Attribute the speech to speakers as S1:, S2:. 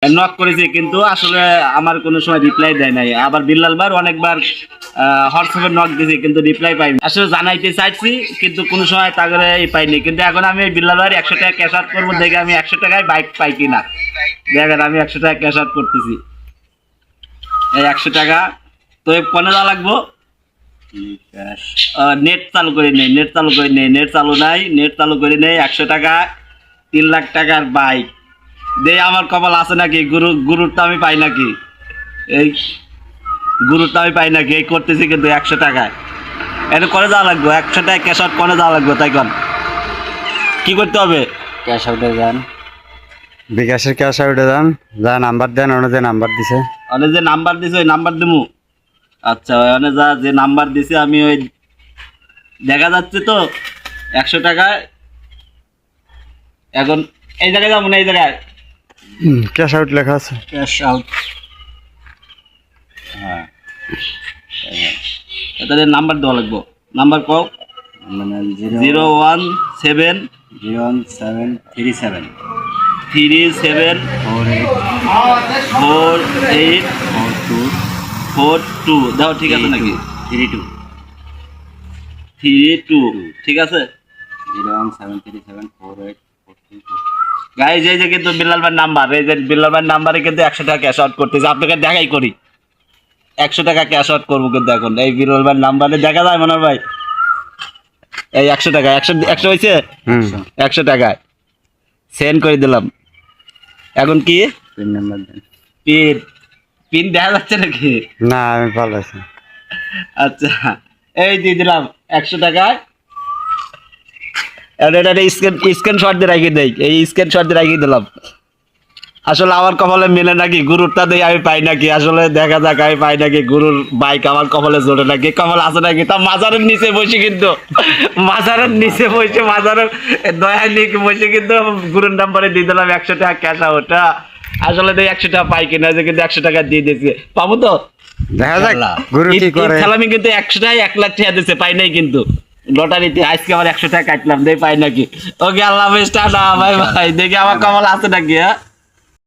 S1: Knock করেছি কিন্তু আসলে আমার কোনো সময় রিপ্লাই দেয় নাই। আবার বিল্লাল ভাই অনেকবার হোয়াটসঅ্যাপে নক দিয়েছি কিন্তু রিপ্লাই পাইনি। আসলে জানাইতে চাইছি কিন্তু কোনো সময় তাগরে পাইনি। কিন্তু এখন আমি বিল্লাল ভাই 100 টাকা ক্যাশ আউট করবো, দেখে আমি 100 টাকায় বাইক পাই কিনা। দেখেন আমি 100 টাকা ক্যাশ আউট করতেছি। এই 100 টাকা তো কোনে দেওয়া লাগবো? নেট চালু করে নেই, নেট চালু করে নেই, নেট চালু নাই, নেট চালু করে নেই। 100 টাকা 3 লাখ টাকার বাইক দে। আমার কপাল আছে নাকি? গুরুরটা আমি পাই নাকি? এই গুরুরটা আমি পাই নাকি? এই করতেছি কিন্তু 100 টাকায়। এটা করে যাওয়া লাগবে 100 টাকা ক্যাশ আউট করে যাওয়া লাগবে। তাই কন কি করতে হবে?
S2: ক্যাশ আউটে যান, বিকাশের ক্যাশ আউটে যান, যা নাম্বার দেন ওনে যে নাম্বার দিছে,
S1: ওনে যে নাম্বার দিছে ওই নাম্বার দিমু। আচ্ছা ওনে যা যে নাম্বার দিছে আমি ওই দেখা যাচ্ছে তো 100 টাকায়। এখন এই জায়গায় যাবো না, এই জায়গায়
S2: ক্যাশ আউট লেখা আছে।
S1: Cash out. হ্যাঁ তাহলে নাম্বার দেওয়া লাগবো। নাম্বার কও?
S2: মানে
S1: 017
S2: 01737
S1: 37 48 42 দাও। ঠিক আছে নাকি? 32 ঠিক আছে।
S2: 017374842।
S1: গাইজ এই যে কিন্তু বিল্লাল ভাইয়ের নাম্বার, এই যে বিল্লাল ভাইয়ের নাম্বারে কিন্তু 100 টাকা ক্যাশ আউট করতেছে। আপনাকে দেখাই করি 100 টাকা ক্যাশ আউট করবো কিন্তু এখন এই বিল্লাল ভাইয়ের নাম্বারে দেখা যায় মনোহর ভাই। এই 100 টাকা 100 হয়েছে। 100 টাকায় সেন্ড করে দিলাম। এখন কি
S2: পিন নাম্বার দেন।
S1: পিন পিন দেখা যাচ্ছে নাকি?
S2: না আমি পালাইছি।
S1: আচ্ছা এই দিয়ে দিলাম 100 টাকায়। এটা স্ক্রিনশট দিয়ে রাখিয়ে দেই, এই স্ক্রিনশট দিয়ে রাখিয়ে দিলাম। আসলে আমার কপালে মেলে নাকি? গুরুরটা দিয়ে আমি পাই নাকি? আসলে দেখা যাক আমি পাই নাকি গুরুর বাইক আমার কপালে জোটে নাকি? কপাল আছে নাকি? তা মাজারের নিচে বসে কিন্তু, মাজারের নিচে বসে, মাজারের দয়া নিয়ে বসে কিন্তু গুরুর নাম্বারে দিয়ে দিলাম 100 টাকা ক্যাশ আউট। আসলে তো 100 টাকা পাই কিনা, যে কিন্তু 100 টাকা দিয়ে দিয়েছে। পাবো তো
S2: দেখা যাক গুরু কি করে।
S1: আমি কিন্তু 100 টাকায় 1 লাখ টাকা দিচ্ছে, পাই নাই কিন্তু লটারিতে। আজকে আমার 100 টাকা কাটলাম, দেই পাই নাকি? ওকে আল্লাহ হাফেজ, টাটা, বাই বাই। দেখি আমার কপাল আছে নাকি? হ্যাঁ।